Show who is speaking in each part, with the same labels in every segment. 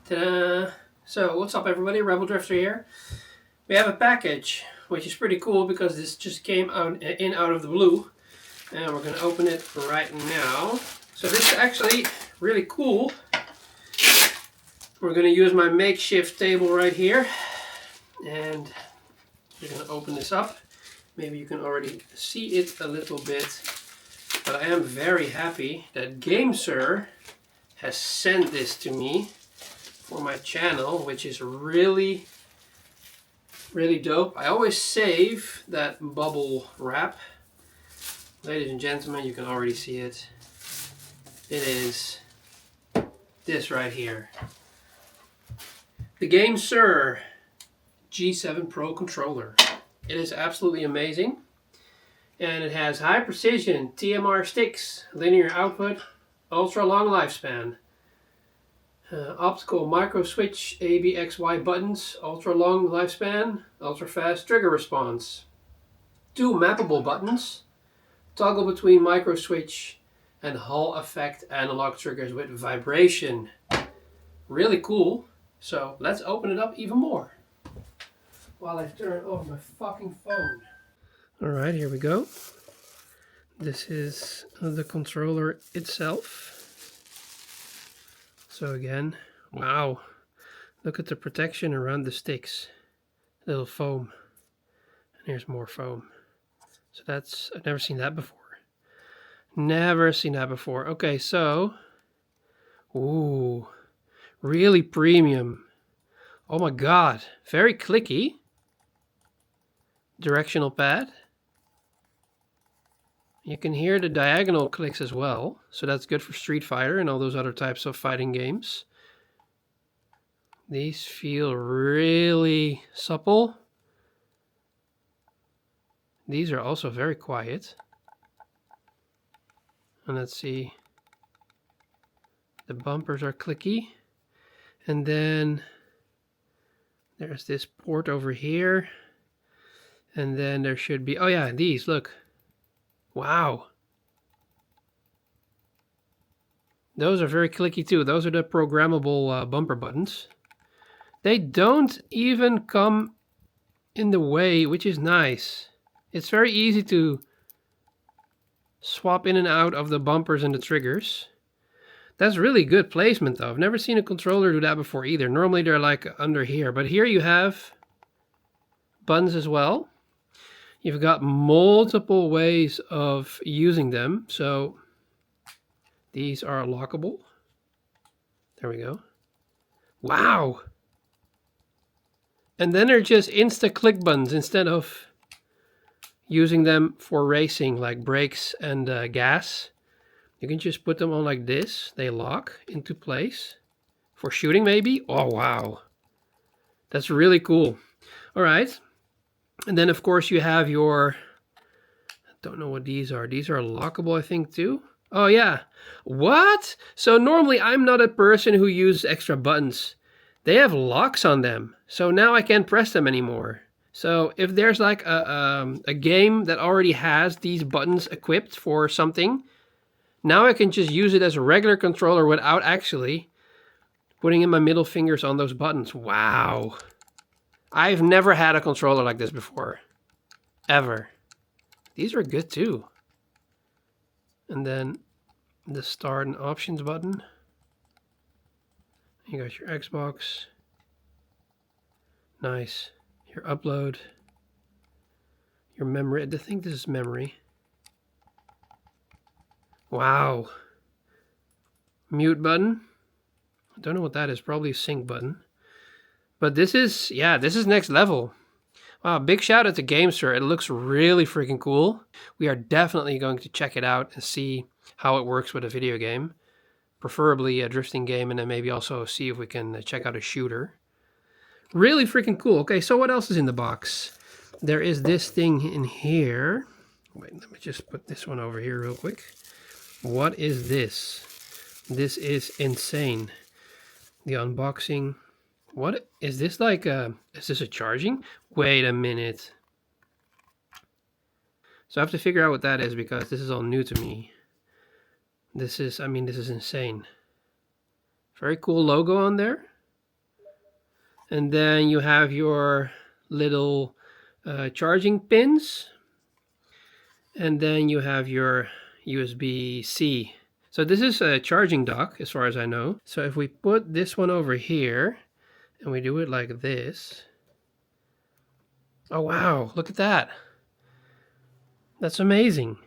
Speaker 1: Ta-da! So, what's up everybody, Rebel Drifter here. We have a package, which is pretty cool because this just came out of the blue. And we're going to open it right now. So this is actually really cool. We're going to use my makeshift table right here. And we're going to open this up. Maybe you can already see it a little bit. But I am very happy that GameSir has sent this to me for my channel, which is really dope. I always save that bubble wrap. Ladies and gentlemen, you can already see it. It is this right here. The GameSir G7 Pro controller. It is absolutely amazing. And it has high precision TMR sticks, linear output, ultra long lifespan. Optical micro switch ABXY buttons, ultra long lifespan, ultra fast trigger response. 2 mappable buttons, toggle between micro switch and Hall effect analog triggers with vibration. Really cool. So let's open it up even more while I turn off my fucking phone. Alright, here we go. This is the controller itself. So again, wow, look at the protection around the sticks. Little foam. And here's more foam. So that's, I've never seen that before. Never seen that before. Okay, so, ooh, really premium. Oh my god, very clicky. Directional pad. You can hear the diagonal clicks as well, so that's good for Street Fighter and all those other types of fighting games. These feel really supple. These are also very quiet. And let's see. The bumpers are clicky. And then there's this port over here. And then there should be, oh yeah, these, look. Wow. Those are very clicky too. Those are the programmable bumper buttons. They don't even come in the way, which is nice. It's very easy to swap in and out of the bumpers and the triggers. That's really good placement though. I've never seen a controller do that before either. Normally they're like under here, but here you have buttons as well. You've got multiple ways of using them. So these are lockable. There we go. Wow. And then they're just insta-click buttons instead of using them for racing like brakes and gas. You can just put them on like this. They lock into place. For shooting maybe? Oh, wow. That's really cool. All right. And then, of course, you have your, I don't know what these are. These are lockable, I think, too. Oh, yeah. What? So normally I'm not a person who uses extra buttons. They have locks on them. So now I can't press them anymore. So if there's like a game that already has these buttons equipped for something, now I can just use it as a regular controller without actually putting in my middle fingers on those buttons. Wow. I've never had a controller like this before. Ever. These are good too. And then the start and options button. You got your Xbox. Nice. Your upload. Your memory. I think this is memory. Wow. Mute button. I don't know what that is. Probably a sync button. But this is, yeah, this is next level. Wow, big shout out to GameSir. It looks really freaking cool. We are definitely going to check it out and see how it works with a video game. Preferably a drifting game, and then maybe also see if we can check out a shooter. Really freaking cool. Okay, so what else is in the box? There is this thing in here. Wait, let me just put this one over here real quick. What is this? This is insane. The unboxing. What is this like? Is this a charging? Wait a minute. So I have to figure out what that is because this is all new to me. This is, I mean, this is insane. Very cool logo on there. And then you have your little charging pins. And then you have your USB-C. So this is a charging dock, as far as I know. So if we put this one over here, and we do it like this. Oh wow, look at that. That's amazing.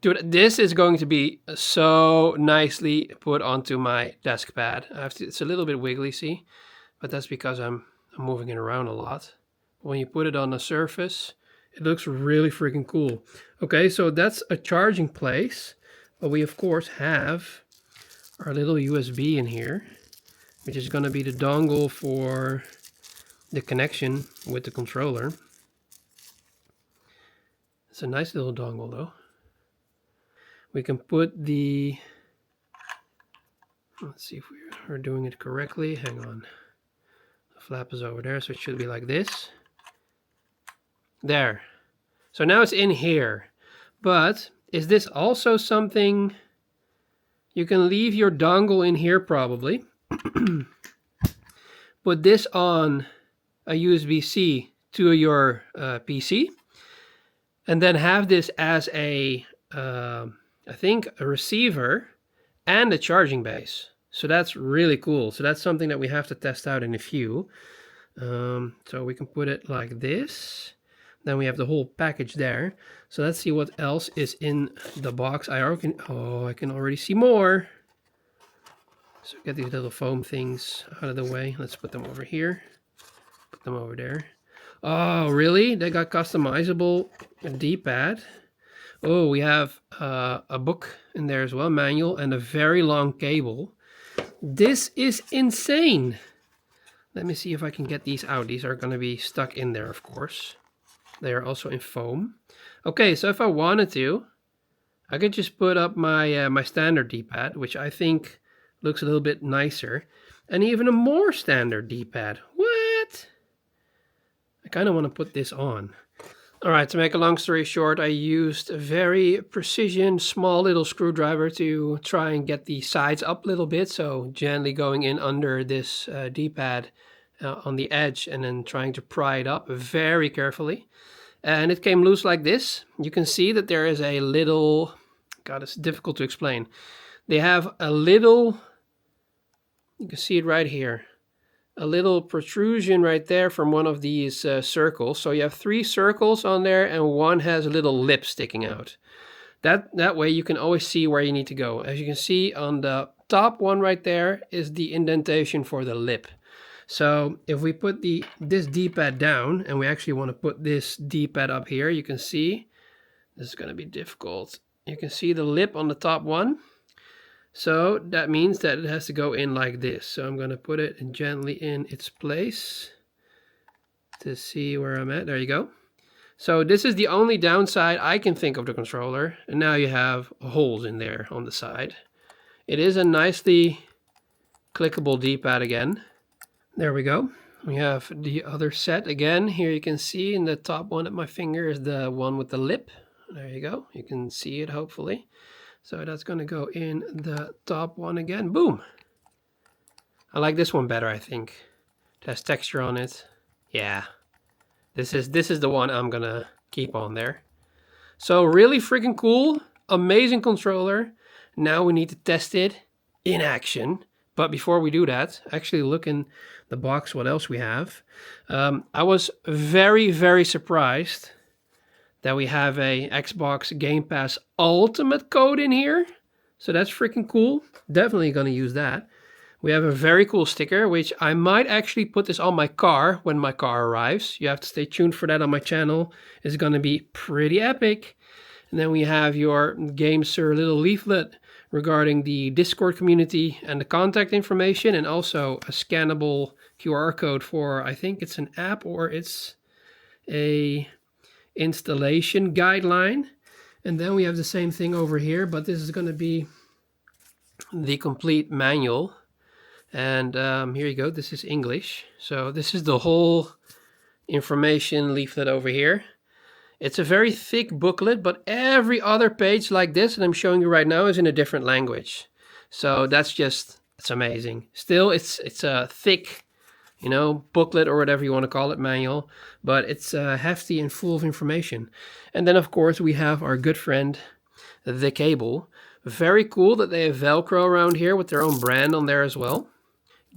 Speaker 1: Dude, this is going to be so nicely put onto my desk pad. It's a little bit wiggly, see? But that's because I'm moving it around a lot. When you put it on the surface, it looks really freaking cool. Okay, so that's a charging place. But we, of course, have our little USB in here, which is going to be the dongle for the connection with the controller. It's a nice little dongle, though. We can put the... Let's see if we're doing it correctly. Hang on. The flap is over there, so it should be like this. There. So now it's in here. But is this also something... You can leave your dongle in here probably. Put this on a USB-C to your PC. And then have this as a, I think, a receiver and a charging base. So that's really cool. So that's something that we have to test out in a few. So we can put it like this. Then we have the whole package there. So let's see what else is in the box. I can already see more. So get these little foam things out of the way. Let's put them over here. Put them over there. Oh, really? They got customizable D-pad. Oh, we have a book in there as well, manual, and a very long cable. This is insane. Let me see if I can get these out. These are going to be stuck in there, of course. They are also in foam. Okay, so if I wanted to, I could just put up my my standard D-pad, which I think looks a little bit nicer, and even a more standard D-pad. What? I kind of want to put this on. All right, to make a long story short, I used a very precision, small little screwdriver to try and get the sides up a little bit. So gently going in under this D-pad on the edge and then trying to pry it up very carefully. And it came loose like this. You can see that there is a little, God, it's difficult to explain. They have a little, you can see it right here, a little protrusion right there from one of these circles. So you have 3 circles on there and one has a little lip sticking out. That way you can always see where you need to go. As you can see on the top one right there is the indentation for the lip. So if we put this D-pad down and we actually want to put this D-pad up here, you can see, this is going to be difficult. You can see the lip on the top one. So that means that it has to go in like this. So I'm going to put it gently in its place to see where I'm at. There you go. So this is the only downside I can think of the controller. And now you have holes in there on the side. It is a nicely clickable D-pad again. There we go. We have the other set again. Here you can see in the top one at my finger is the one with the lip. There you go. You can see it hopefully. So that's going to go in the top one again. Boom. I like this one better, I think. It has texture on it. Yeah. This is the one I'm going to keep on there. So really freaking cool. Amazing controller. Now we need to test it in action. But before we do that, actually look in the box what else we have. I was very, very surprised that we have a Xbox Game Pass Ultimate code in here. So that's freaking cool. Definitely going to use that. We have a very cool sticker, which I might actually put this on my car when my car arrives. You have to stay tuned for that on my channel. It's going to be pretty epic. And then we have your GameSir little leaflet regarding the Discord community and the contact information, and also a scannable QR code for, I think it's an app or it's a installation guideline. And then we have the same thing over here, but this is going to be the complete manual. And here you go. This is English. So this is the whole information leaflet over here. It's a very thick booklet, but every other page like this that I'm showing you right now is in a different language. So that's just, it's amazing. Still, it's a thick, you know, booklet or whatever you want to call it, manual, but it's hefty and full of information. And then of course we have our good friend, the cable. Very cool that they have Velcro around here with their own brand on there as well.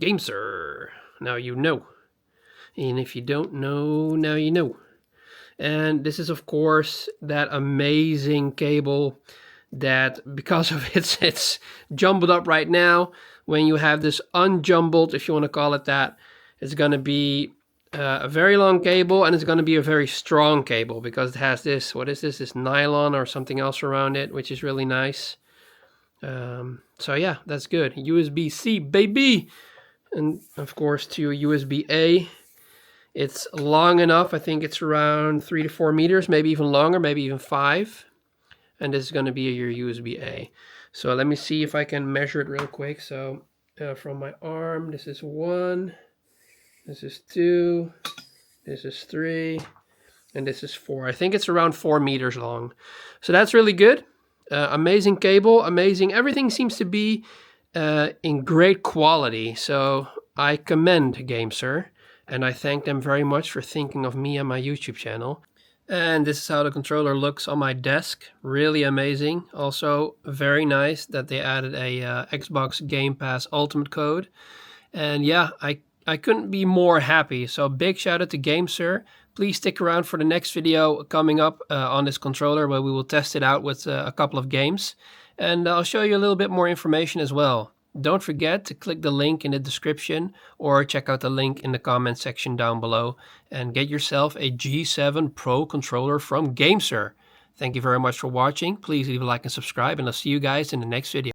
Speaker 1: GameSir. Now you know. And if you don't know, now you know. And this is of course that amazing cable that, because of it's jumbled up right now. When you have this unjumbled, if you want to call it that, it's going to be a very long cable, and it's going to be a very strong cable because it has this, what is this, this nylon or something else around it, which is really nice. So yeah, that's good. USB-C, baby! And of course to USB-A. It's long enough. I think it's around 3 to 4 meters, maybe even longer, maybe even 5. And this is going to be your USB-A. So let me see if I can measure it real quick. So from my arm, this is 1, this is 2, this is 3, and this is 4. I think it's around 4 meters long. So that's really good. Amazing cable, amazing. Everything seems to be in great quality. So I commend GameSir, and I thank them very much for thinking of me and my YouTube channel. And this is how the controller looks on my desk. Really amazing. Also very nice that they added a Xbox Game Pass Ultimate code. And yeah, I couldn't be more happy. So big shout out to GameSir. Please stick around for the next video coming up on this controller, where we will test it out with a couple of games. And I'll show you a little bit more information as well. Don't forget to click the link in the description or check out the link in the comment section down below and get yourself a G7 Pro controller from GameSir. Thank you very much for watching. Please leave a like and subscribe, and I'll see you guys in the next video.